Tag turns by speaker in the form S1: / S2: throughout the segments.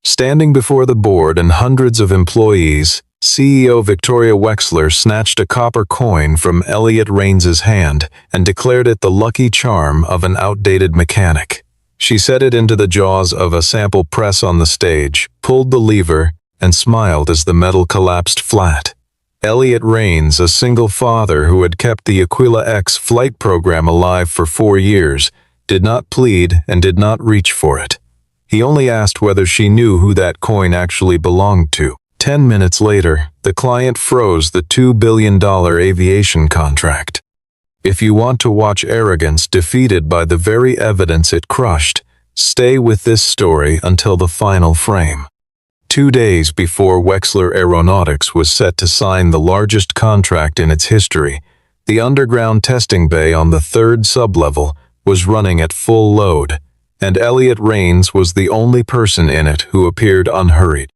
S1: Standing before the board and hundreds of employees, CEO Victoria Wexler snatched a copper coin from Elliot Raines's hand and declared it the lucky charm of an outdated mechanic. She set it into the jaws of a sample press on the stage, pulled the lever, and smiled as the metal collapsed flat. Elliot Raines, a single father who had kept the Aquila X flight program alive for 4 years, did not plead and did not reach for it. He only asked whether she knew who that coin actually belonged to. 10 minutes later, the client froze the $2 billion aviation contract. If you want to watch arrogance defeated by the very evidence it crushed, stay with this story until the final frame. 2 days before Wexler Aeronautics was set to sign the largest contract in its history, the underground testing bay on the 3rd sublevel was running at full load, and Elliot Raines was the only person in it who appeared unhurried.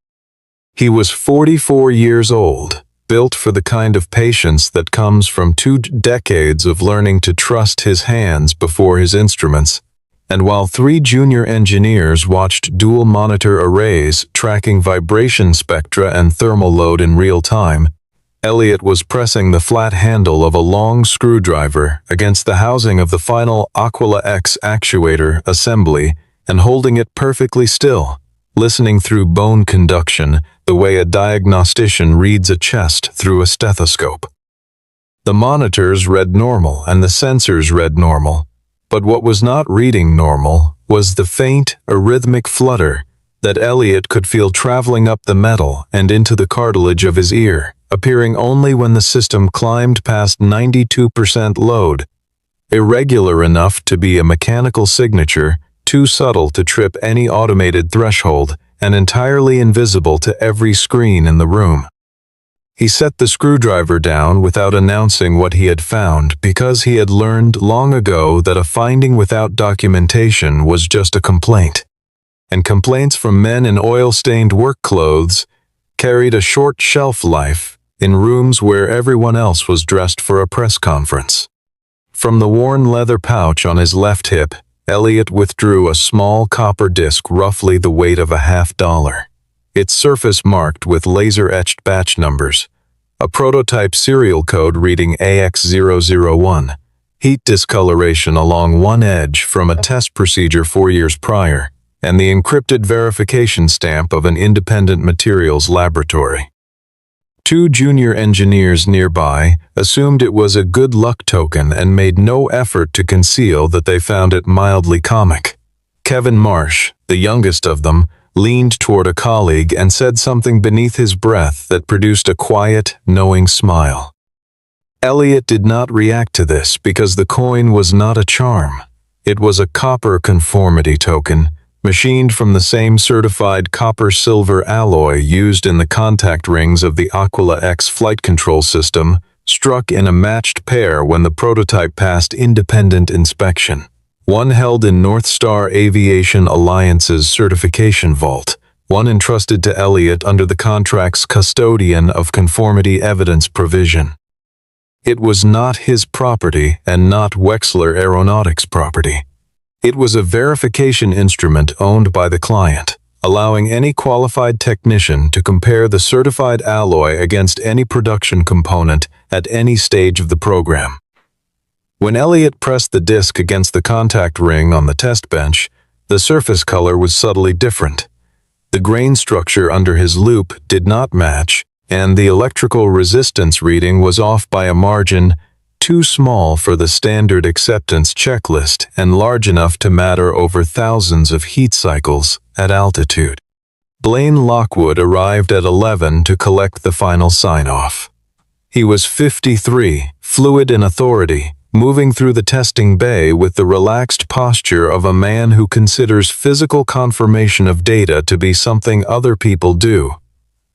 S1: He was 44 years old, built for the kind of patience that comes from 2 decades of learning to trust his hands before his instruments, and while 3 junior engineers watched dual monitor arrays tracking vibration spectra and thermal load in real time, Elliot was pressing the flat handle of a long screwdriver against the housing of the final Aquila X actuator assembly and holding it perfectly still, listening through bone conduction the way a diagnostician reads a chest through a stethoscope. The monitors read normal and the sensors read normal, but what was not reading normal was the faint, arrhythmic flutter that Elliot could feel traveling up the metal and into the cartilage of his ear, appearing only when the system climbed past 92% load, irregular enough to be a mechanical signature, too subtle to trip any automated threshold, and entirely invisible to every screen in the room. He set the screwdriver down without announcing what he had found because he had learned long ago that a finding without documentation was just a complaint, and complaints from men in oil-stained work clothes carried a short shelf life in rooms where everyone else was dressed for a press conference. From the worn leather pouch on his left hip, Elliot withdrew a small copper disc roughly the weight of $50, its surface marked with laser-etched batch numbers, a prototype serial code reading AX001, heat discoloration along one edge from a test procedure 4 years prior, and the encrypted verification stamp of an independent materials laboratory. 2 junior engineers nearby assumed it was a good luck token and made no effort to conceal that they found it mildly comic. Kevin Marsh, the youngest of them, leaned toward a colleague and said something beneath his breath that produced a quiet, knowing smile. Elliot did not react to this because the coin was not a charm. It was a copper conformity token, machined from the same certified copper-silver alloy used in the contact rings of the Aquila X flight control system, struck in a matched pair when the prototype passed independent inspection. One held in North Star Aviation Alliance's certification vault, one entrusted to Elliot under the contract's custodian of conformity evidence provision. It was not his property and not Wexler Aeronautics' property. It was a verification instrument owned by the client, allowing any qualified technician to compare the certified alloy against any production component at any stage of the program. When Elliot pressed the disc against the contact ring on the test bench, the surface color was subtly different. The grain structure under his loop did not match, and the electrical resistance reading was off by a margin too small for the standard acceptance checklist and large enough to matter over thousands of heat cycles at altitude. Blaine Lockwood arrived at 11 to collect the final sign-off. He was 53, fluid in authority, moving through the testing bay with the relaxed posture of a man who considers physical confirmation of data to be something other people do.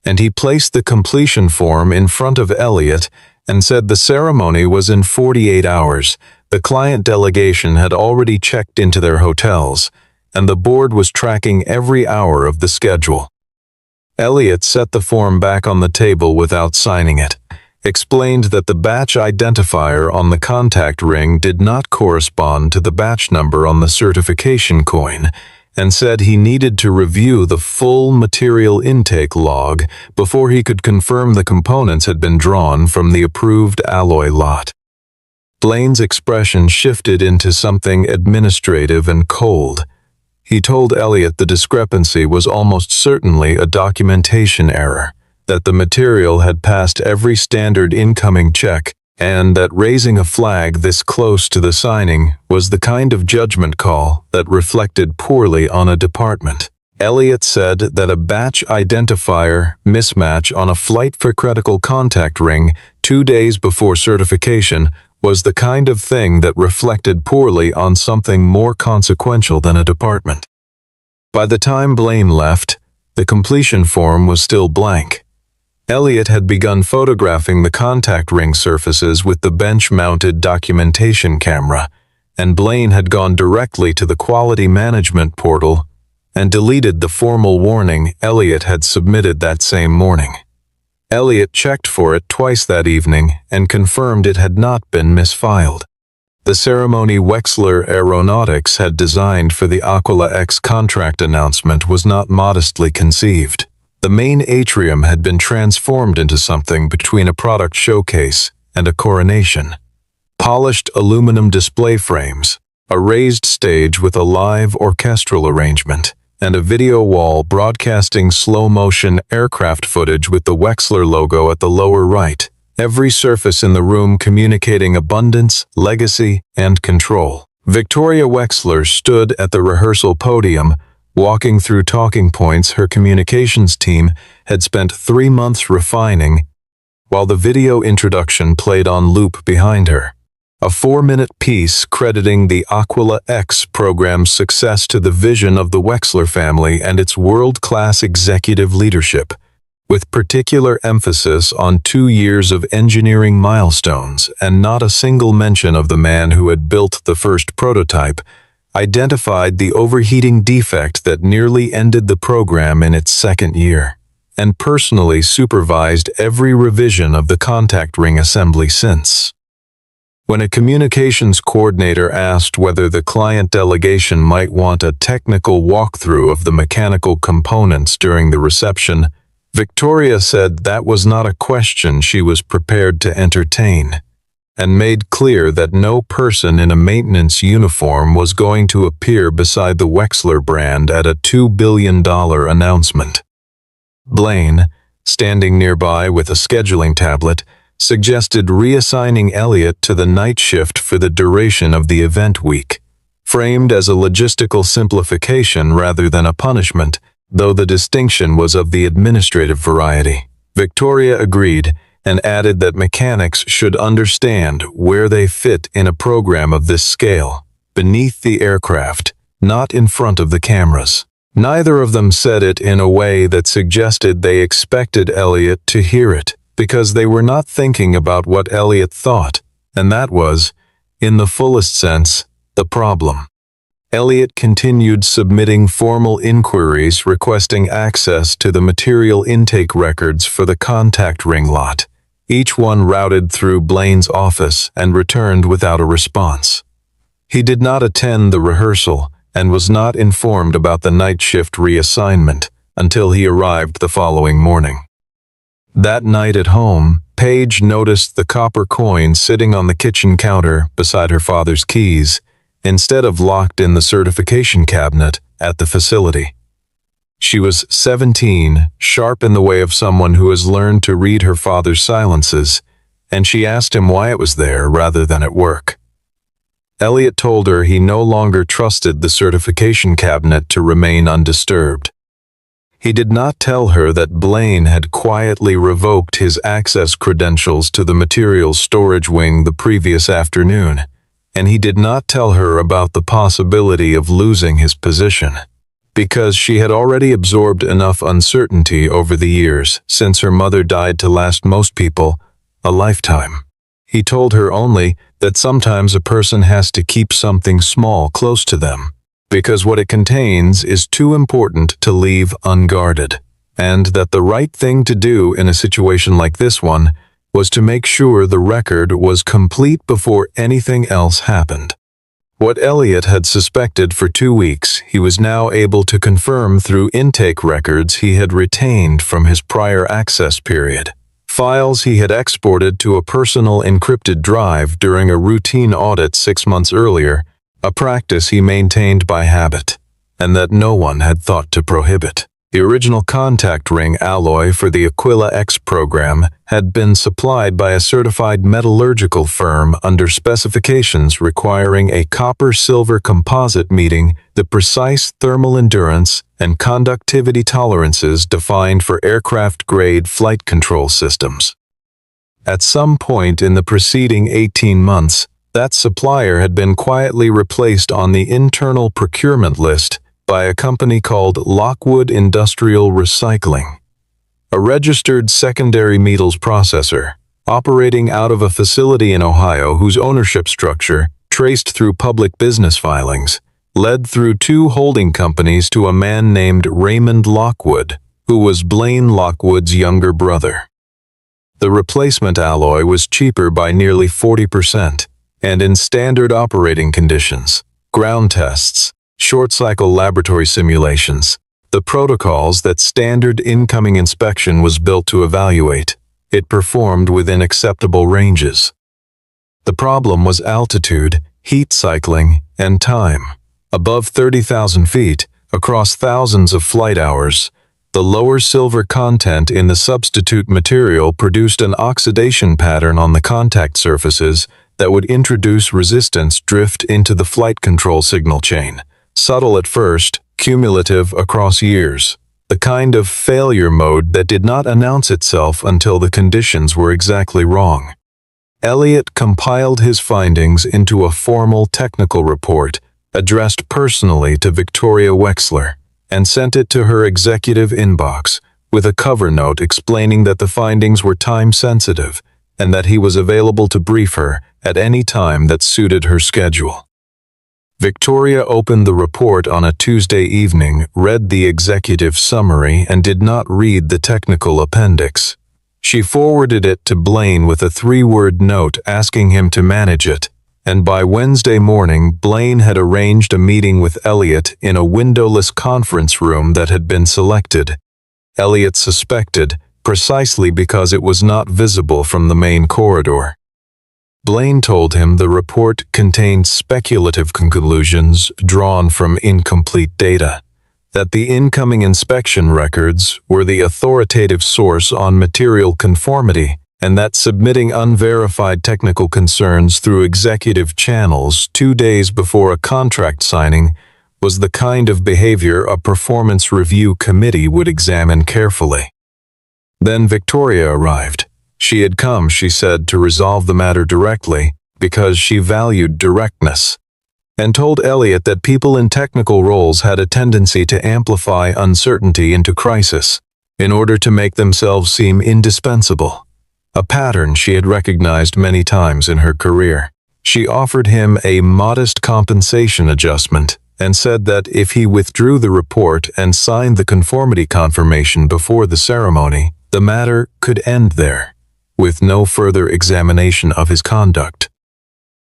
S1: And he placed the completion form in front of Elliot and said the ceremony was in 48 hours. The client delegation had already checked into their hotels, and the board was tracking every hour of the schedule. Elliot set the form back on the table without signing it, explained that the batch identifier on the contact ring did not correspond to the batch number on the certification coin, and said he needed to review the full material intake log before he could confirm the components had been drawn from the approved alloy lot. Blaine's expression shifted into something administrative and cold. He told Elliot the discrepancy was almost certainly a documentation error, that the material had passed every standard incoming check, and that raising a flag this close to the signing was the kind of judgment call that reflected poorly on a department. Elliot said that a batch identifier mismatch on a flight for critical contact ring 2 days before certification was the kind of thing that reflected poorly on something more consequential than a department. By the time Blaine left, the completion form was still blank. Elliot had begun photographing the contact ring surfaces with the bench-mounted documentation camera, and Blaine had gone directly to the quality management portal and deleted the formal warning Elliot had submitted that same morning. Elliot checked for it twice that evening and confirmed it had not been misfiled. The ceremony Wexler Aeronautics had designed for the Aquila X contract announcement was not modestly conceived. The main atrium had been transformed into something between a product showcase and a coronation. Polished aluminum display frames, a raised stage with a live orchestral arrangement, and a video wall broadcasting slow-motion aircraft footage with the Wexler logo at the lower right, every surface in the room communicating abundance, legacy, and control. Victoria Wexler stood at the rehearsal podium, walking through talking points her communications team had spent 3 months refining, while the video introduction played on loop behind her. A 4-minute piece crediting the Aquila X program's success to the vision of the Wexler family and its world-class executive leadership, with particular emphasis on 2 years of engineering milestones and not a single mention of the man who had built the first prototype, identified the overheating defect that nearly ended the program in its 2nd year, and personally supervised every revision of the contact ring assembly since. When a communications coordinator asked whether the client delegation might want a technical walkthrough of the mechanical components during the reception, Victoria said that was not a question she was prepared to entertain, and made clear that no person in a maintenance uniform was going to appear beside the Wexler brand at a $2 billion announcement. Blaine, standing nearby with a scheduling tablet, suggested reassigning Elliot to the night shift for the duration of the event week, framed as a logistical simplification rather than a punishment, though the distinction was of the administrative variety. Victoria agreed, and added that mechanics should understand where they fit in a program of this scale, beneath the aircraft, not in front of the cameras. Neither of them said it in a way that suggested they expected Elliot to hear it, because they were not thinking about what Elliot thought, and that was, in the fullest sense, the problem. Elliot continued submitting formal inquiries requesting access to the material intake records for the contact ring lot, each one routed through Blaine's office and returned without a response. He did not attend the rehearsal and was not informed about the night shift reassignment until he arrived the following morning. That night at home, Paige noticed the copper coin sitting on the kitchen counter beside her father's keys, instead of locked in the certification cabinet at the facility. She was 17, sharp in the way of someone who has learned to read her father's silences, and she asked him why it was there rather than at work. Elliot told her he no longer trusted the certification cabinet to remain undisturbed. He did not tell her that Blaine had quietly revoked his access credentials to the materials storage wing the previous afternoon, and he did not tell her about the possibility of losing his position, because she had already absorbed enough uncertainty over the years since her mother died to last most people a lifetime. He told her only that sometimes a person has to keep something small close to them, because what it contains is too important to leave unguarded, and that the right thing to do in a situation like this one was to make sure the record was complete before anything else happened. What Elliot had suspected for 2 weeks, he was now able to confirm through intake records he had retained from his prior access period. Files he had exported to a personal encrypted drive during a routine audit 6 months earlier, a practice he maintained by habit, and that no one had thought to prohibit. The original contact ring alloy for the Aquila X program had been supplied by a certified metallurgical firm under specifications requiring a copper-silver composite meeting the precise thermal endurance and conductivity tolerances defined for aircraft-grade flight control systems. At some point in the preceding 18 months, that supplier had been quietly replaced on the internal procurement list by a company called Lockwood Industrial Recycling, a registered secondary metals processor, operating out of a facility in Ohio whose ownership structure, traced through public business filings, led through 2 holding companies to a man named Raymond Lockwood, who was Blaine Lockwood's younger brother. The replacement alloy was cheaper by nearly 40%, and in standard operating conditions, ground tests, short-cycle laboratory simulations, the protocols that standard incoming inspection was built to evaluate, it performed within acceptable ranges. The problem was altitude, heat cycling, and time. Above 30,000 feet, across thousands of flight hours, the lower silver content in the substitute material produced an oxidation pattern on the contact surfaces that would introduce resistance drift into the flight control signal chain. Subtle at first, cumulative across years. The kind of failure mode that did not announce itself until the conditions were exactly wrong. Elliot compiled his findings into a formal technical report addressed personally to Victoria Wexler and sent it to her executive inbox with a cover note explaining that the findings were time-sensitive and that he was available to brief her at any time that suited her schedule. Victoria opened the report on a Tuesday evening, read the executive summary, and did not read the technical appendix. She forwarded it to Blaine with a 3-word note asking him to manage it, and by Wednesday morning Blaine had arranged a meeting with Elliot in a windowless conference room that had been selected. Elliot suspected, precisely because it was not visible from the main corridor. Blaine told him the report contained speculative conclusions drawn from incomplete data, that the incoming inspection records were the authoritative source on material conformity, and that submitting unverified technical concerns through executive channels 2 days before a contract signing was the kind of behavior a performance review committee would examine carefully. Then Victoria arrived. She had come, she said, to resolve the matter directly because she valued directness, and told Elliot that people in technical roles had a tendency to amplify uncertainty into crisis in order to make themselves seem indispensable, a pattern she had recognized many times in her career. She offered him a modest compensation adjustment and said that if he withdrew the report and signed the conformity confirmation before the ceremony, the matter could end there, with no further examination of his conduct.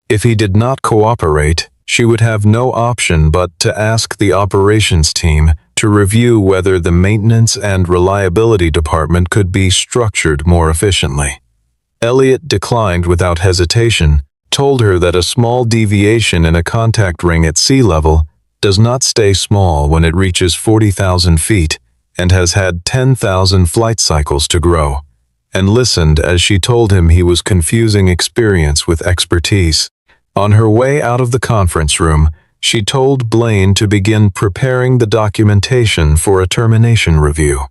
S1: If he did not cooperate, she would have no option but to ask the operations team to review whether the maintenance and reliability department could be structured more efficiently. Elliot declined without hesitation, told her that a small deviation in a contact ring at sea level does not stay small when it reaches 40,000 feet and has had 10,000 flight cycles to grow, and listened as she told him he was confusing experience with expertise. On her way out of the conference room, she told Blaine to begin preparing the documentation for a termination review.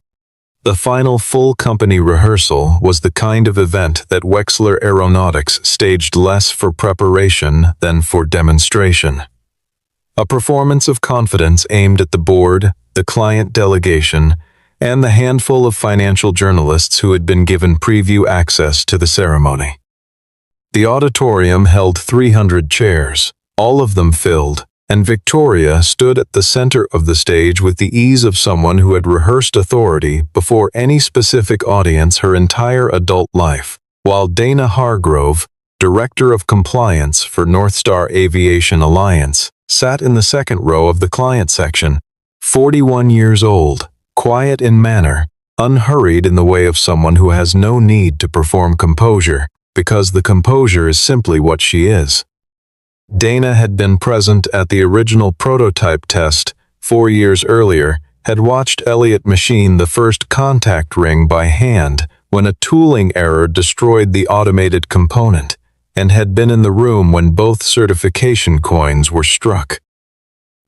S1: The final full company rehearsal was the kind of event that Wexler Aeronautics staged less for preparation than for demonstration. A performance of confidence aimed at the board, the client delegation, and the handful of financial journalists who had been given preview access to the ceremony. The auditorium held 300 chairs, all of them filled, and Victoria stood at the center of the stage with the ease of someone who had rehearsed authority before any specific audience her entire adult life, while Dana Hargrove, Director of Compliance for Northstar Aviation Alliance, sat in the second row of the client section. 41 years old, quiet in manner, unhurried in the way of someone who has no need to perform composure, because the composure is simply what she is. Dana had been present at the original prototype test 4 years earlier, had watched Elliot machine the first contact ring by hand when a tooling error destroyed the automated component, and had been in the room when both certification coins were struck.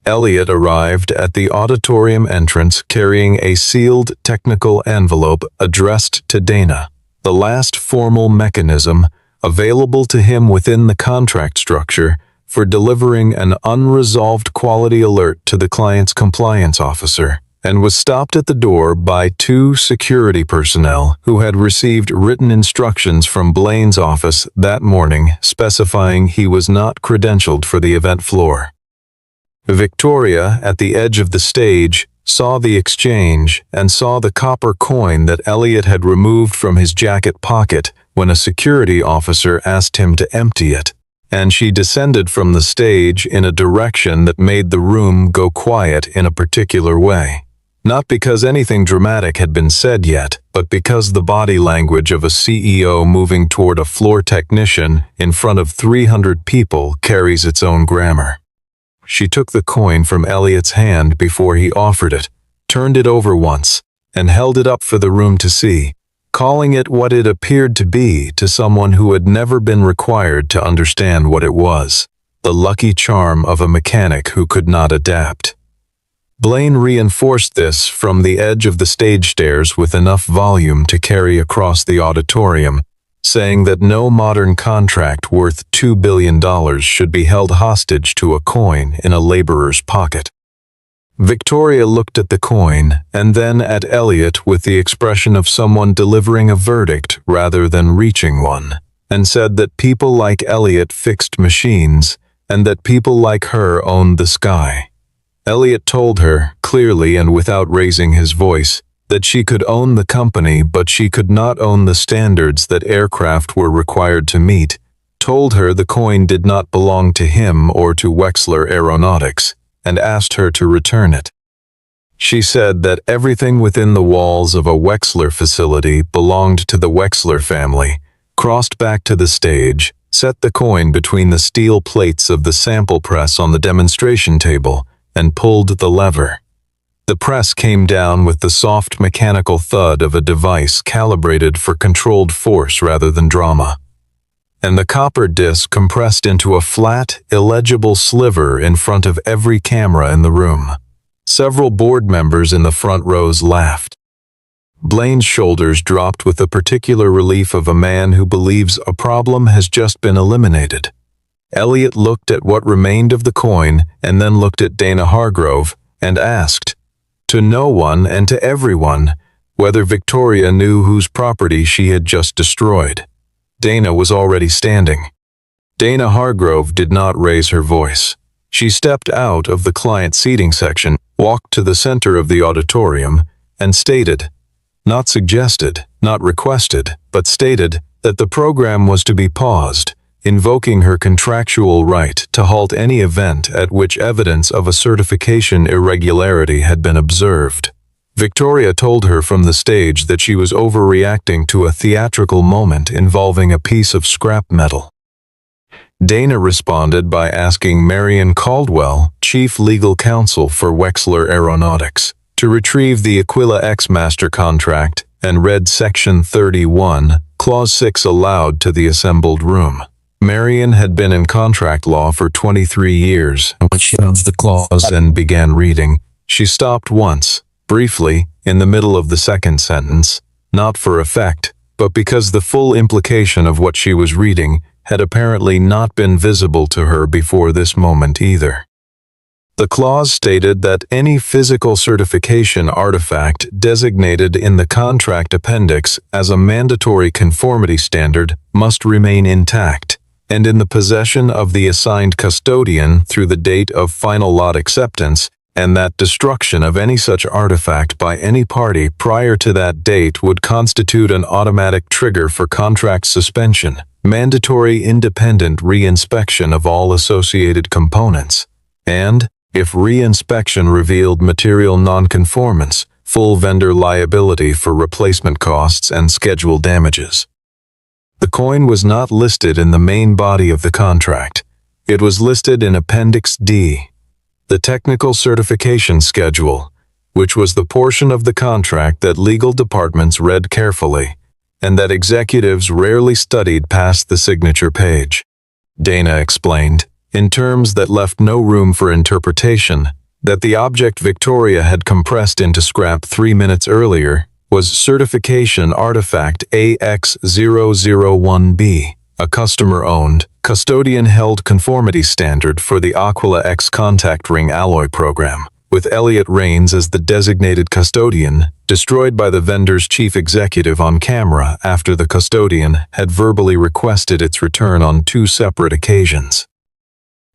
S1: Elliot arrived at the auditorium entrance carrying a sealed technical envelope addressed to Dana, the last formal mechanism available to him within the contract structure for delivering an unresolved quality alert to the client's compliance officer, and was stopped at the door by 2 security personnel who had received written instructions from Blaine's office that morning specifying he was not credentialed for the event floor. Victoria, at the edge of the stage, saw the exchange and saw the copper coin that Elliot had removed from his jacket pocket when a security officer asked him to empty it, and she descended from the stage in a direction that made the room go quiet in a particular way. Not because anything dramatic had been said yet, but because the body language of a CEO moving toward a floor technician in front of 300 people carries its own grammar. She took the coin from Elliot's hand before he offered it, turned it over once, and held it up for the room to see, calling it what it appeared to be to someone who had never been required to understand what it was, the lucky charm of a mechanic who could not adapt. Blaine reinforced this from the edge of the stage stairs with enough volume to carry across the auditorium, saying that no modern contract worth $2 billion should be held hostage to a coin in a laborer's pocket. Victoria looked at the coin and then at Elliot with the expression of someone delivering a verdict rather than reaching one, and said that people like Elliot fixed machines and that people like her owned the sky. Elliot told her, clearly and without raising his voice, that she could own the company but she could not own the standards that aircraft were required to meet, told her the coin did not belong to him or to Wexler Aeronautics, and asked her to return it. She said that everything within the walls of a Wexler facility belonged to the Wexler family, crossed back to the stage, set the coin between the steel plates of the sample press on the demonstration table, and pulled the lever. The press came down with the soft mechanical thud of a device calibrated for controlled force rather than drama, and the copper disc compressed into a flat, illegible sliver in front of every camera in the room. Several board members in the front rows laughed. Blaine's shoulders dropped with the particular relief of a man who believes a problem has just been eliminated. Elliot looked at what remained of the coin and then looked at Dana Hargrove and asked, to no one and to everyone, whether Victoria knew whose property she had just destroyed. Dana was already standing. Dana Hargrove did not raise her voice. She stepped out of the client seating section, walked to the center of the auditorium, and stated, not suggested, not requested, but stated that the program was to be paused, invoking her contractual right to halt any event at which evidence of a certification irregularity had been observed. Victoria told her from the stage that she was overreacting to a theatrical moment involving a piece of scrap metal. Dana responded by asking Marion Caldwell, Chief Legal Counsel for Wexler Aeronautics, to retrieve the Aquila X master contract and read Section 31, Clause 6 aloud to the assembled room. Marion had been in contract law for 23 years. When she found the clause and began reading, she stopped once, briefly, in the middle of the second sentence, not for effect, but because the full implication of what she was reading had apparently not been visible to her before this moment either. The clause stated that any physical certification artifact designated in the contract appendix as a mandatory conformity standard must remain intact and in the possession of the assigned custodian through the date of final lot acceptance, and that destruction of any such artifact by any party prior to that date would constitute an automatic trigger for contract suspension, mandatory independent re-inspection of all associated components, and, if re-inspection revealed material nonconformance, full vendor liability for replacement costs and schedule damages. The coin was not listed in the main body of the contract. It was listed in Appendix D, the Technical Certification Schedule, which was the portion of the contract that legal departments read carefully, and that executives rarely studied past the signature page. Dana explained, in terms that left no room for interpretation, that the object Victoria had compressed into scrap 3 minutes earlier was Certification Artifact AX001B, a customer-owned, custodian-held conformity standard for the Aquila X contact ring alloy program, with Elliot Rains as the designated custodian, destroyed by the vendor's chief executive on camera after the custodian had verbally requested its return on 2 separate occasions.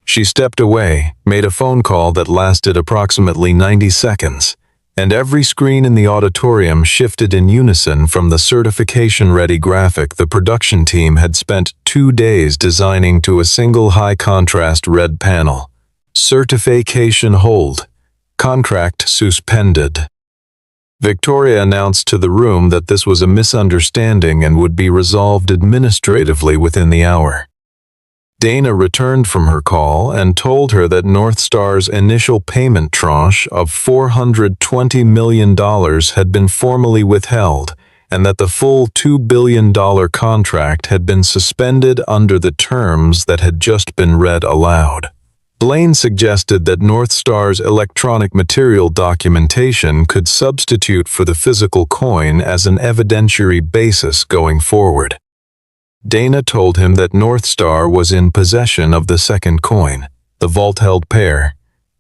S1: She stepped away, made a phone call that lasted approximately 90 seconds, and every screen in the auditorium shifted in unison from the certification-ready graphic the production team had spent 2 days designing to a single high-contrast red panel. Certification hold. Contract suspended. Victoria announced to the room that this was a misunderstanding and would be resolved administratively within the hour. Dana returned from her call and told her that North Star's initial payment tranche of $420 million had been formally withheld, and that the full $2 billion contract had been suspended under the terms that had just been read aloud. Blaine suggested that North Star's electronic material documentation could substitute for the physical coin as an evidentiary basis going forward. Dana told him that North Star was in possession of the second coin, the vault-held pair,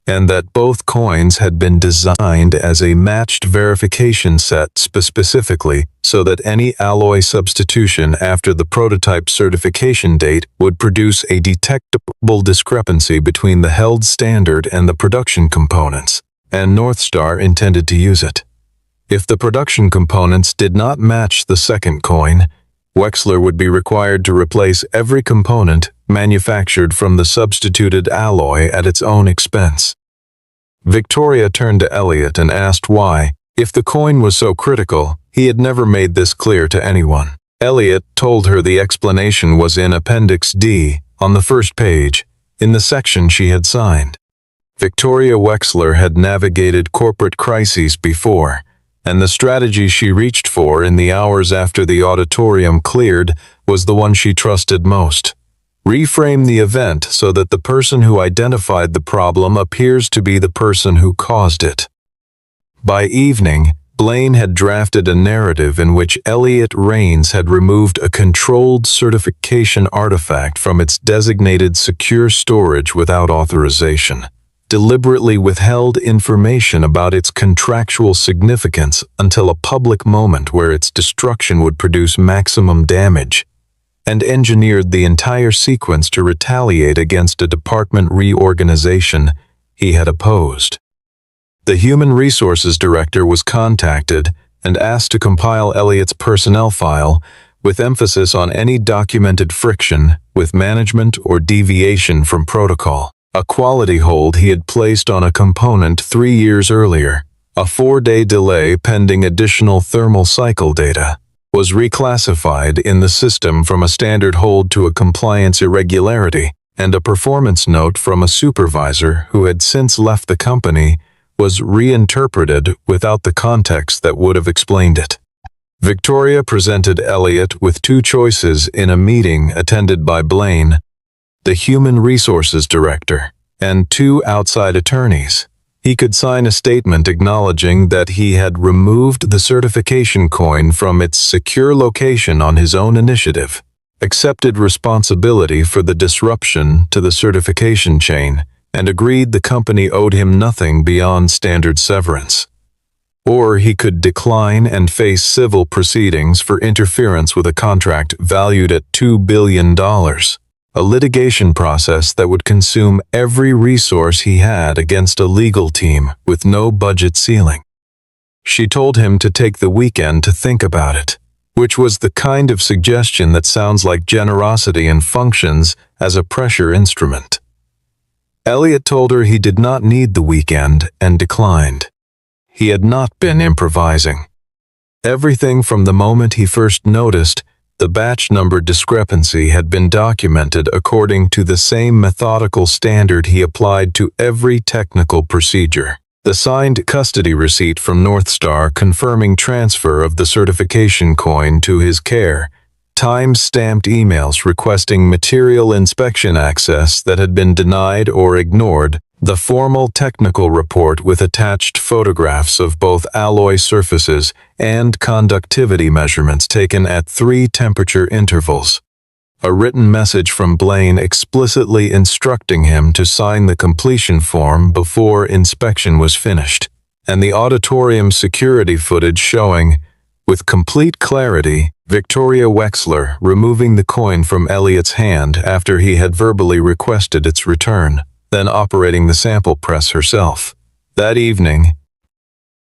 S1: and that both coins had been designed as a matched verification set specifically so that any alloy substitution after the prototype certification date would produce a detectable discrepancy between the held standard and the production components, and North Star intended to use it. If the production components did not match the second coin, Wexler would be required to replace every component manufactured from the substituted alloy at its own expense. Victoria turned to Elliot and asked why, if the coin was so critical, he had never made this clear to anyone. Elliot told her the explanation was in Appendix D, on the first page, in the section she had signed. Victoria Wexler had navigated corporate crises before, and the strategy she reached for in the hours after the auditorium cleared was the one she trusted most. Reframe the event so that the person who identified the problem appears to be the person who caused it. By evening, Blaine had drafted a narrative in which Elliot Rains had removed a controlled certification artifact from its designated secure storage without authorization, deliberately withheld information about its contractual significance until a public moment where its destruction would produce maximum damage, and engineered the entire sequence to retaliate against a department reorganization he had opposed. The Human Resources Director was contacted and asked to compile Elliot's personnel file with emphasis on any documented friction with management or deviation from protocol. A quality hold he had placed on a component 3 years earlier, a 4-day delay pending additional thermal cycle data, was reclassified in the system from a standard hold to a compliance irregularity, and a performance note from a supervisor who had since left the company was reinterpreted without the context that would have explained it. Victoria presented Elliot with 2 choices in a meeting attended by Blaine, the Human Resources Director, and 2 outside attorneys. He could sign a statement acknowledging that he had removed the certification coin from its secure location on his own initiative, accepted responsibility for the disruption to the certification chain, and agreed the company owed him nothing beyond standard severance. Or he could decline and face civil proceedings for interference with a contract valued at $2 billion. a litigation process that would consume every resource he had against a legal team with no budget ceiling. She told him to take the weekend to think about it, which was the kind of suggestion that sounds like generosity and functions as a pressure instrument. Elliot told her he did not need the weekend and declined. He had not been improvising. Everything from the moment he first noticed the batch number discrepancy had been documented according to the same methodical standard he applied to every technical procedure. The signed custody receipt from Northstar confirming transfer of the certification coin to his care, time-stamped emails requesting material inspection access that had been denied or ignored, the formal technical report with attached photographs of both alloy surfaces and conductivity measurements taken at 3 temperature intervals. A written message from Blaine explicitly instructing him to sign the completion form before inspection was finished, and the auditorium security footage showing, with complete clarity, Victoria Wexler removing the coin from Elliot's hand after he had verbally requested its return, then operating the sample press herself. That evening,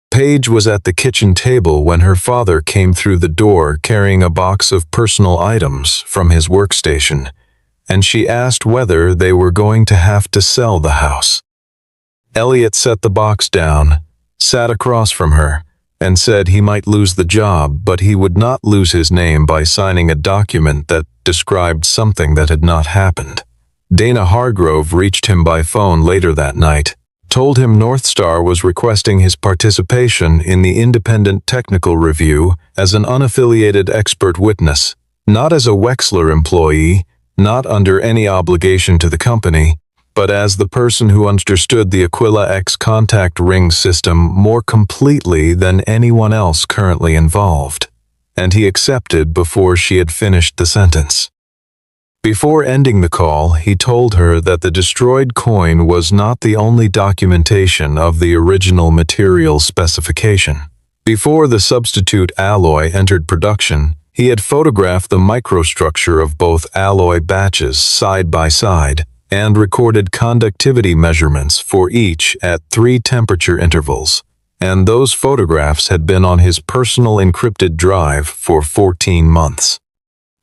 S1: Paige was at the kitchen table when her father came through the door carrying a box of personal items from his workstation, and she asked whether they were going to have to sell the house. Elliot set the box down, sat across from her, and said he might lose the job, but he would not lose his name by signing a document that described something that had not happened. Dana Hargrove reached him by phone later that night, told him Northstar was requesting his participation in the independent technical review as an unaffiliated expert witness, not as a Wexler employee, not under any obligation to the company, but as the person who understood the Aquila X contact ring system more completely than anyone else currently involved. And he accepted before she had finished the sentence. Before ending the call, he told her that the destroyed coin was not the only documentation of the original material specification. Before the substitute alloy entered production, he had photographed the microstructure of both alloy batches side by side and recorded conductivity measurements for each at 3 temperature intervals, and those photographs had been on his personal encrypted drive for 14 months.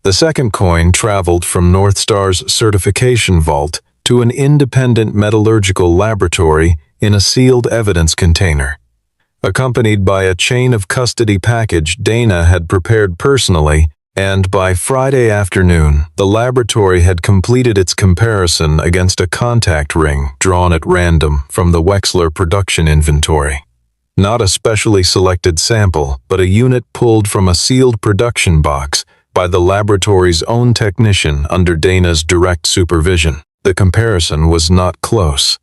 S1: The second coin traveled from Northstar's certification vault to an independent metallurgical laboratory in a sealed evidence container, accompanied by a chain of custody package Dana had prepared personally, and by Friday afternoon, the laboratory had completed its comparison against a contact ring drawn at random from the Wexler production inventory. Not a specially selected sample, but a unit pulled from a sealed production box by the laboratory's own technician under Dana's direct supervision. The comparison was not close.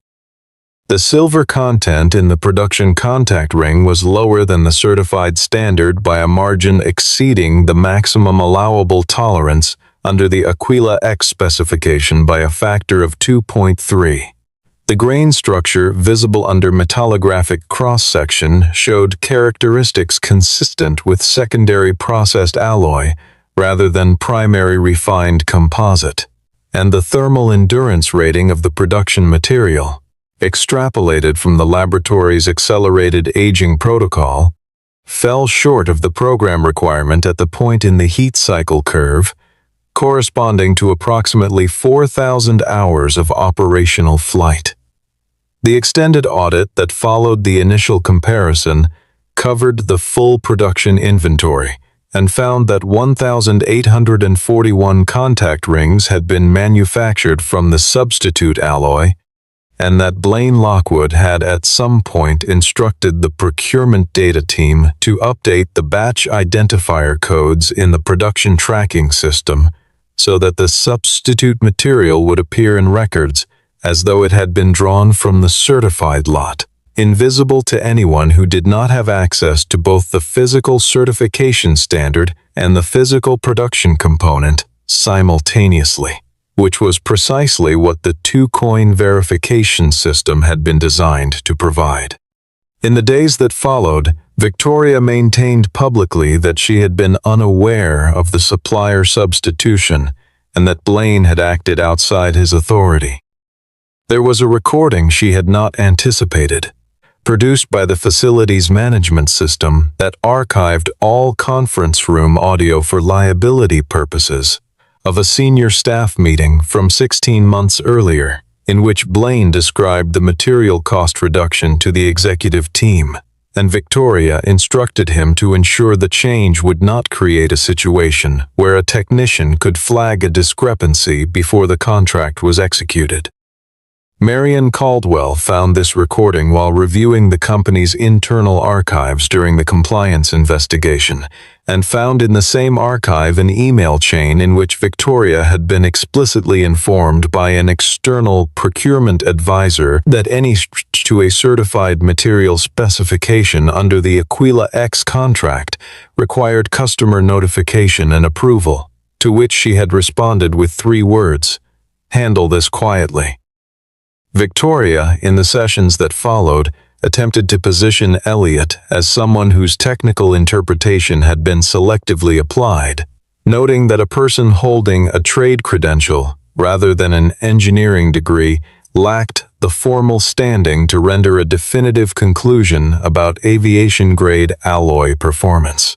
S1: The silver content in the production contact ring was lower than the certified standard by a margin exceeding the maximum allowable tolerance under the Aquila X specification by a factor of 2.3. The grain structure visible under metallographic cross-section showed characteristics consistent with secondary processed alloy rather than primary refined composite, and the thermal endurance rating of the production material, extrapolated from the laboratory's accelerated aging protocol, fell short of the program requirement at the point in the heat cycle curve, corresponding to approximately 4,000 hours of operational flight. The extended audit that followed the initial comparison covered the full production inventory and found that 1,841 contact rings had been manufactured from the substitute alloy, and that Blaine Lockwood had at some point instructed the procurement data team to update the batch identifier codes in the production tracking system so that the substitute material would appear in records as though it had been drawn from the certified lot, invisible to anyone who did not have access to both the physical certification standard and the physical production component simultaneously, which was precisely what the two-coin verification system had been designed to provide. In the days that followed, Victoria maintained publicly that she had been unaware of the supplier substitution and that Blaine had acted outside his authority. There was a recording she had not anticipated, produced by the facility's management system that archived all conference room audio for liability purposes, of a senior staff meeting from 16 months earlier, in which Blaine described the material cost reduction to the executive team, and Victoria instructed him to ensure the change would not create a situation where a technician could flag a discrepancy before the contract was executed. Marion Caldwell found this recording while reviewing the company's internal archives during the compliance investigation, and found in the same archive an email chain in which Victoria had been explicitly informed by an external procurement advisor that any switch to a certified material specification under the Aquila X contract required customer notification and approval, to which she had responded with 3 words: "Handle this quietly." Victoria, in the sessions that followed, attempted to position Elliot as someone whose technical interpretation had been selectively applied, noting that a person holding a trade credential, rather than an engineering degree, lacked the formal standing to render a definitive conclusion about aviation-grade alloy performance.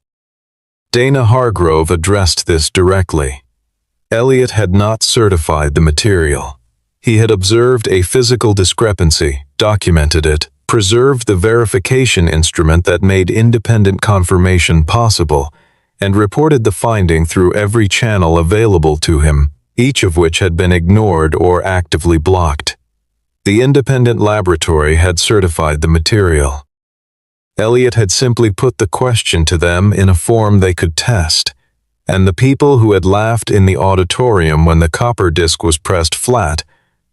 S1: Dana Hargrove addressed this directly. Elliot had not certified the material. He had observed a physical discrepancy, documented it, preserved the verification instrument that made independent confirmation possible, and reported the finding through every channel available to him, each of which had been ignored or actively blocked. The independent laboratory had certified the material. Elliot had simply put the question to them in a form they could test, and the people who had laughed in the auditorium when the copper disc was pressed flat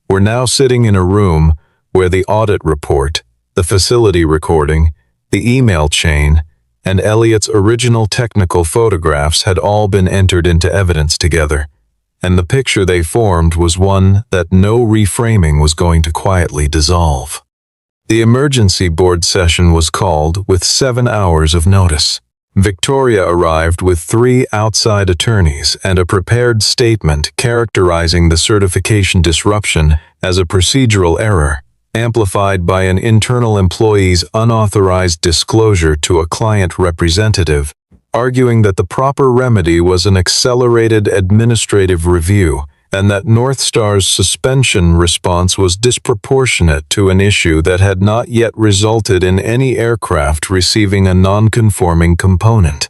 S1: were now sitting in a room where the audit report, the facility recording, the email chain, and Elliot's original technical photographs had all been entered into evidence together, and the picture they formed was one that no reframing was going to quietly dissolve. The emergency board session was called with 7 hours of notice. Victoria arrived with 3 outside attorneys and a prepared statement characterizing the certification disruption as a procedural error, amplified by an internal employee's unauthorized disclosure to a client representative, arguing that the proper remedy was an accelerated administrative review and that Northstar's suspension response was disproportionate to an issue that had not yet resulted in any aircraft receiving a non-conforming component.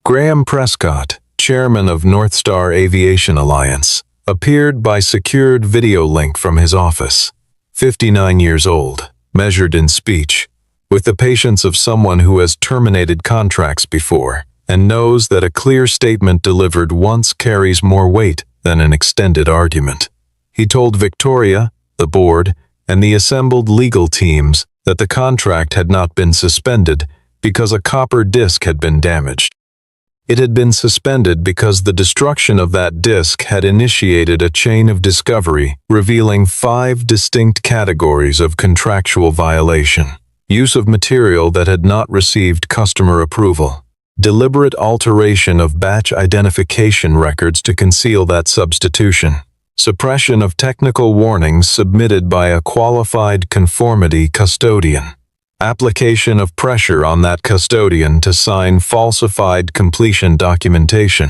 S1: Graham Prescott, chairman of Northstar Aviation Alliance, appeared by secured video link from his office, 59 years old, measured in speech, with the patience of someone who has terminated contracts before and knows that a clear statement delivered once carries more weight than an extended argument. He told Victoria, the board, and the assembled legal teams that the contract had not been suspended because a copper disc had been damaged. It had been suspended because the destruction of that disc had initiated a chain of discovery revealing 5 distinct categories of contractual violation: use of material that had not received customer approval, deliberate alteration of batch identification records to conceal that substitution, suppression of technical warnings submitted by a qualified conformity custodian, application of pressure on that custodian to sign falsified completion documentation,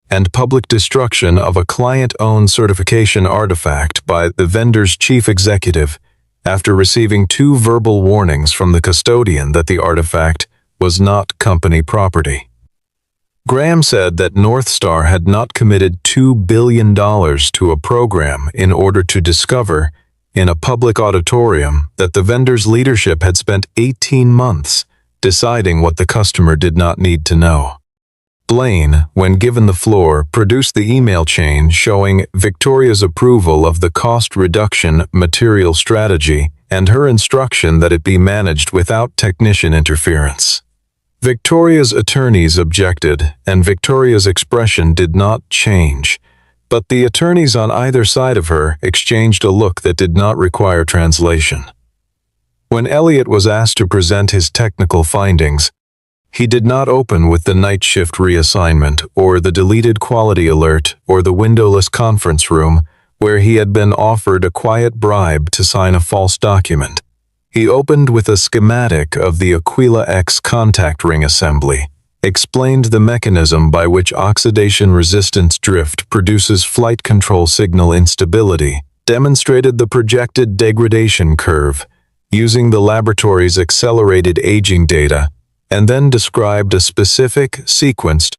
S1: and public destruction of a client-owned certification artifact by the vendor's chief executive after receiving 2 verbal warnings from the custodian that the artifact was not company property. Graham said that Northstar had not committed $2 billion to a program in order to discover, in a public auditorium, that the vendor's leadership had spent 18 months deciding what the customer did not need to know. Blaine, when given the floor, produced the email chain showing Victoria's approval of the cost reduction material strategy and her instruction that it be managed without technician interference. Victoria's attorneys objected, and Victoria's expression did not change, but the attorneys on either side of her exchanged a look that did not require translation. When Elliot was asked to present his technical findings, He did not open with the night shift reassignment, or the deleted quality alert, or the windowless conference room, where he had been offered a quiet bribe to sign a false document. He opened with a schematic of the Aquila X contact ring assembly, explained the mechanism by which oxidation resistance drift produces flight control signal instability, demonstrated the projected degradation curve, using the laboratory's accelerated aging data, and then described a specific, sequenced,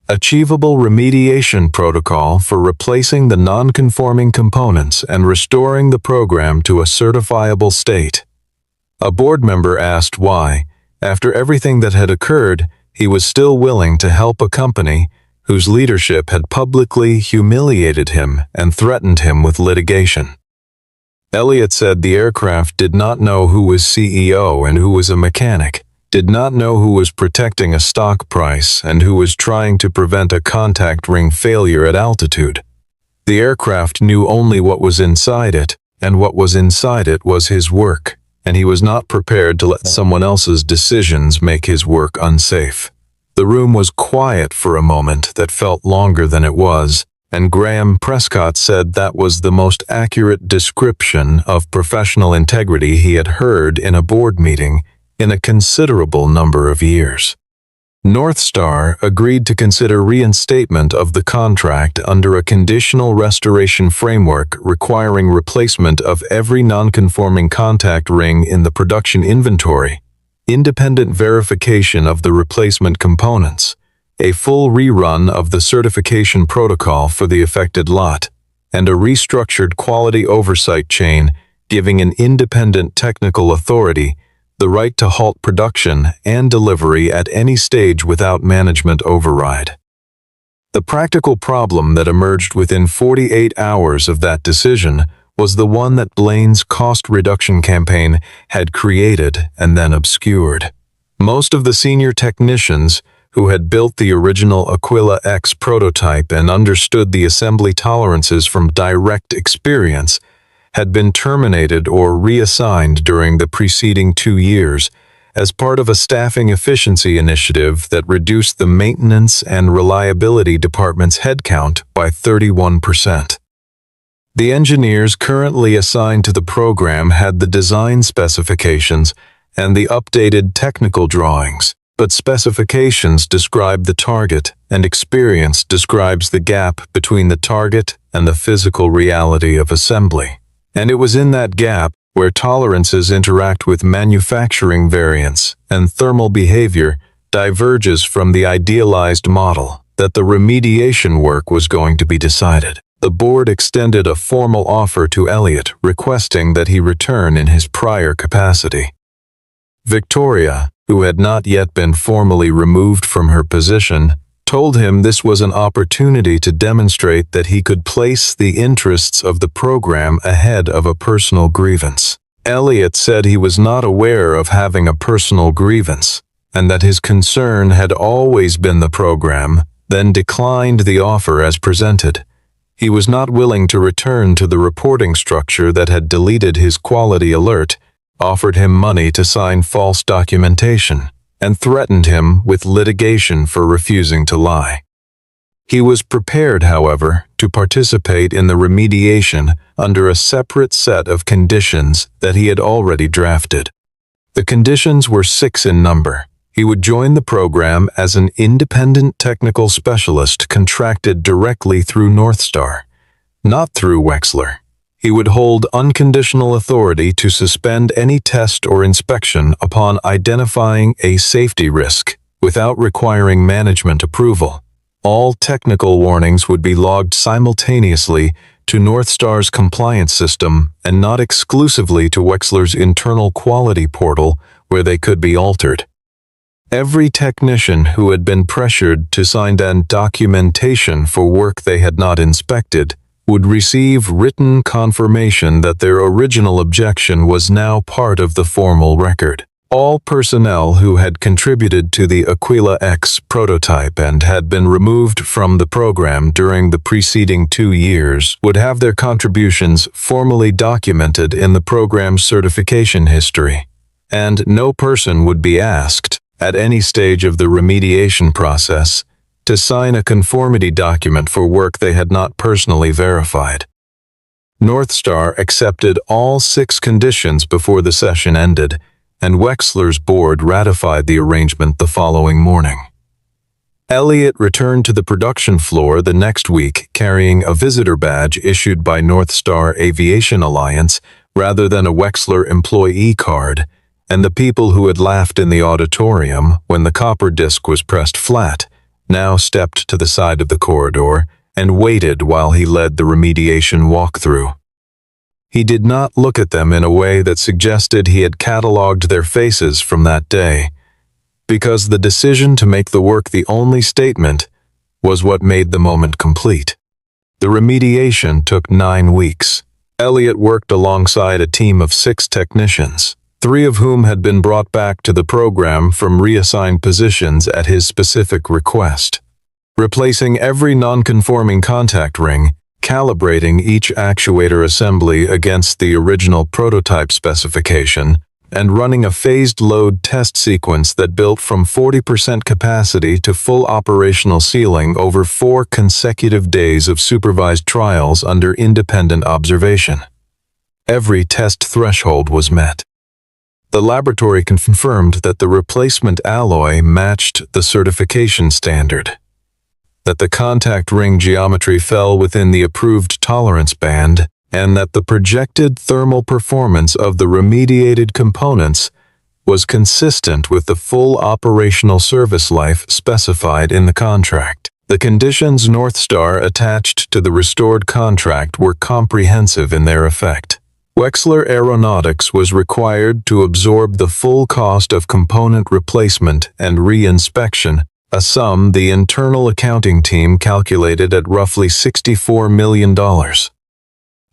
S1: achievable remediation protocol for replacing the non-conforming components and restoring the program to a certifiable state. A board member asked why, after everything that had occurred, he was still willing to help a company whose leadership had publicly humiliated him and threatened him with litigation. Elliot said the aircraft did not know who was CEO and who was a mechanic, did not know who was protecting a stock price and who was trying to prevent a contact ring failure at altitude. The aircraft knew only what was inside it, and what was inside it was his work, and he was not prepared to let someone else's decisions make his work unsafe. The room was quiet for a moment that felt longer than it was, and Graham Prescott said that was the most accurate description of professional integrity he had heard in a board meeting in a considerable number of years. North Star agreed to consider reinstatement of the contract under a conditional restoration framework requiring replacement of every non-conforming contact ring in the production inventory, independent verification of the replacement components, a full rerun of the certification protocol for the affected lot, and a restructured quality oversight chain giving an independent technical authority the right to halt production and delivery at any stage without management override. The practical problem that emerged within 48 hours of that decision was the one that Blaine's cost reduction campaign had created and then obscured. Most of the senior technicians who had built the original Aquila X prototype and understood the assembly tolerances from direct experience had been terminated or reassigned during the preceding 2 years as part of a staffing efficiency initiative that reduced the maintenance and reliability department's headcount by 31%. The engineers currently assigned to the program had the design specifications and the updated technical drawings, but specifications describe the target and experience describes the gap between the target and the physical reality of assembly. And it was in that gap, where tolerances interact with manufacturing variance and thermal behavior diverges from the idealized model, that the remediation work was going to be decided. The board extended a formal offer to Elliot, requesting that he return in his prior capacity. Victoria, who had not yet been formally removed from her position, told him this was an opportunity to demonstrate that he could place the interests of the program ahead of a personal grievance. Elliot said he was not aware of having a personal grievance, and that his concern had always been the program, then declined the offer as presented. He was not willing to return to the reporting structure that had deleted his quality alert, offered him money to sign false documentation, and threatened him with litigation for refusing to lie. He was prepared, however, to participate in the remediation under a separate set of conditions that he had already drafted. The conditions were 6 in number. He would join the program as an independent technical specialist contracted directly through North Star, not through Wexler. He would hold unconditional authority to suspend any test or inspection upon identifying a safety risk, without requiring management approval. All technical warnings would be logged simultaneously to North Star's compliance system and not exclusively to Wexler's internal quality portal, where they could be altered. Every technician who had been pressured to sign documentation for work they had not inspected would receive written confirmation that their original objection was now part of the formal record. All personnel who had contributed to the Aquila X prototype and had been removed from the program during the preceding 2 years would have their contributions formally documented in the program's certification history, and no person would be asked, at any stage of the remediation process, to sign a conformity document for work they had not personally verified. Northstar accepted all 6 conditions before the session ended, and Wexler's board ratified the arrangement the following morning. Elliot returned to the production floor the next week carrying a visitor badge issued by Northstar Aviation Alliance rather than a Wexler employee card, and the people who had laughed in the auditorium when the copper disc was pressed flat now stepped to the side of the corridor and waited while he led the remediation walkthrough. He did not look at them in a way that suggested he had catalogued their faces from that day, because the decision to make the work the only statement was what made the moment complete. The remediation took 9 weeks. Elliot worked alongside a team of 6 technicians, 3 of whom had been brought back to the program from reassigned positions at his specific request. Replacing every non-conforming contact ring, calibrating each actuator assembly against the original prototype specification, and running a phased load test sequence that built from 40% capacity to full operational ceiling over 4 consecutive days of supervised trials under independent observation. Every test threshold was met. The laboratory confirmed that the replacement alloy matched the certification standard, that the contact ring geometry fell within the approved tolerance band, and that the projected thermal performance of the remediated components was consistent with the full operational service life specified in the contract. The conditions Northstar attached to the restored contract were comprehensive in their effect. Wexler Aeronautics was required to absorb the full cost of component replacement and re-inspection, a sum the internal accounting team calculated at roughly $64 million.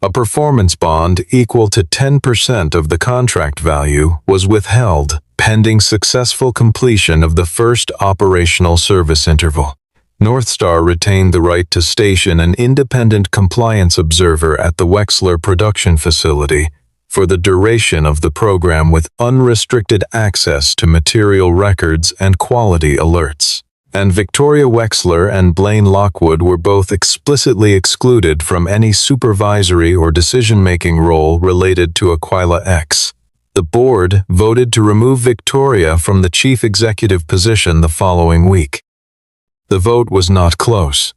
S1: A performance bond equal to 10% of the contract value was withheld pending successful completion of the first operational service interval. Northstar retained the right to station an independent compliance observer at the Wexler production facility for the duration of the program with unrestricted access to material records and quality alerts. And Victoria Wexler and Blaine Lockwood were both explicitly excluded from any supervisory or decision-making role related to Aquila X. The board voted to remove Victoria from the chief executive position the following week. The vote was not close.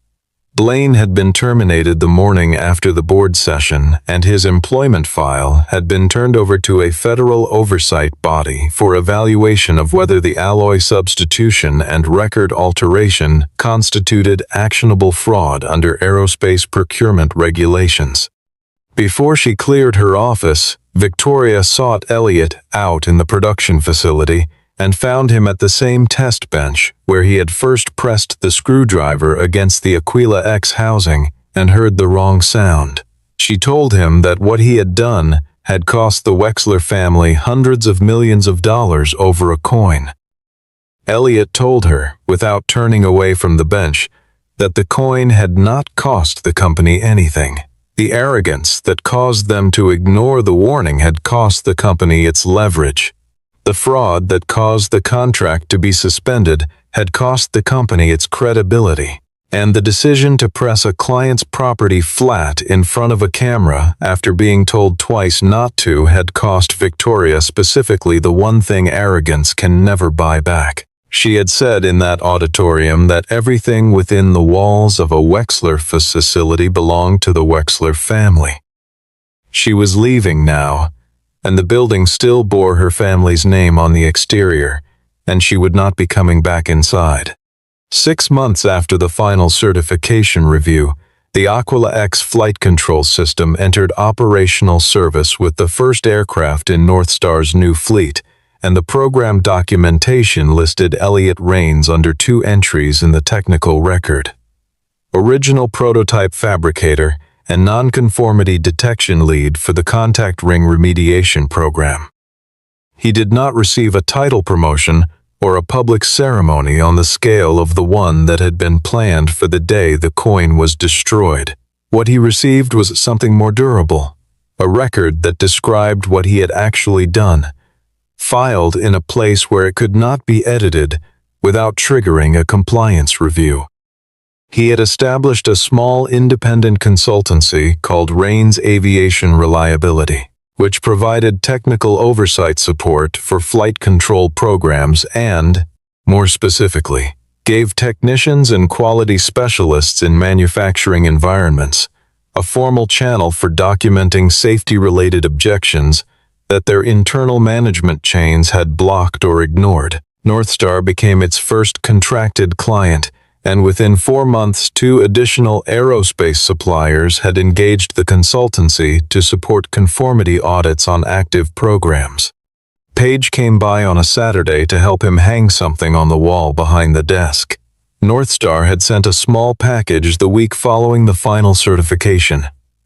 S1: Blaine had been terminated the morning after the board session, and his employment file had been turned over to a federal oversight body for evaluation of whether the alloy substitution and record alteration constituted actionable fraud under aerospace procurement regulations. Before she cleared her office, Victoria sought Elliot out in the production facility and found him at the same test bench where he had first pressed the screwdriver against the Aquila X housing and heard the wrong sound. She told him that what he had done had cost the Wexler family hundreds of millions of dollars over a coin. Elliot told her, without turning away from the bench, that the coin had not cost the company anything. The arrogance that caused them to ignore the warning had cost the company its leverage. The fraud that caused the contract to be suspended had cost the company its credibility, and the decision to press a client's property flat in front of a camera after being told twice not to had cost Victoria specifically the one thing arrogance can never buy back. She had said in that auditorium that everything within the walls of a Wexler facility belonged to the Wexler family. She was leaving now, and the building still bore her family's name on the exterior, and she would not be coming back inside. 6 months after the final certification review, the Aquila X flight control system entered operational service with the first aircraft in Northstar's new fleet, and the program documentation listed Elliot Raines under 2 entries in the technical record: original prototype fabricator and nonconformity detection lead for the contact ring remediation program. He did not receive a title promotion or a public ceremony on the scale of the one that had been planned for the day the coin was destroyed. What he received was something more durable, a record that described what he had actually done, filed in a place where it could not be edited without triggering a compliance review. He had established a small independent consultancy called Rains Aviation Reliability, which provided technical oversight support for flight control programs and, more specifically, gave technicians and quality specialists in manufacturing environments a formal channel for documenting safety-related objections that their internal management chains had blocked or ignored. Northstar became its first contracted client, and within 4 months, 2 additional aerospace suppliers had engaged the consultancy to support conformity audits on active programs. Page came by on a Saturday to help him hang something on the wall behind the desk. Northstar had sent a small package the week following the final certification.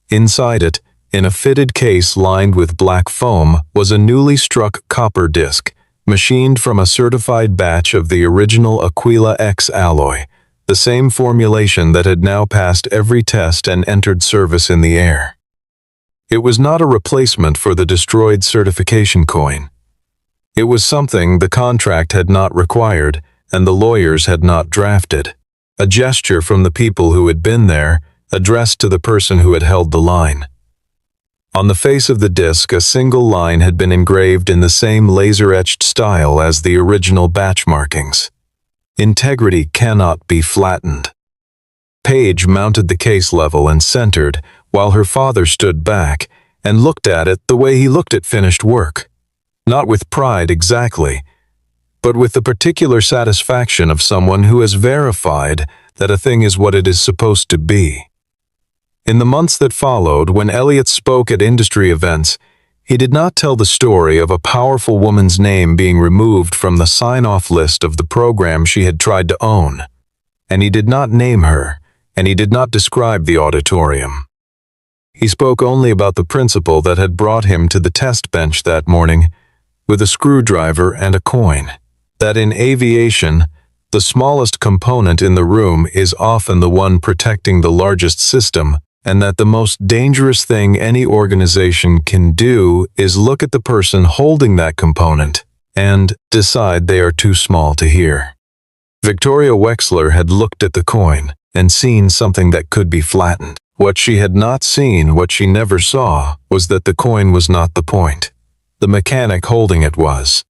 S1: Inside it, in a fitted case lined with black foam, was a newly struck copper disc, machined from a certified batch of the original Aquila X alloy, the same formulation that had now passed every test and entered service in the air. It was not a replacement for the destroyed certification coin. It was something the contract had not required and the lawyers had not drafted. A gesture from the people who had been there, addressed to the person who had held the line. On the face of the disc, a single line had been engraved in the same laser-etched style as the original batch markings. Integrity cannot be flattened. Page mounted the case level and centered, while her father stood back and looked at it the way he looked at finished work. Not with pride exactly, but with the particular satisfaction of someone who has verified that a thing is what it is supposed to be. In the months that followed, when Elliot spoke at industry events, he did not tell the story of a powerful woman's name being removed from the sign-off list of the program she had tried to own. And he did not name her, and he did not describe the auditorium. He spoke only about the principal that had brought him to the test bench that morning, with a screwdriver and a coin. That in aviation, the smallest component in the room is often the one protecting the largest system, and that the most dangerous thing any organization can do is look at the person holding that component and decide they are too small to hear. Victoria Wexler had looked at the coin and seen something that could be flattened. What she had not seen, what she never saw, was that the coin was not the point. The mechanic holding it was.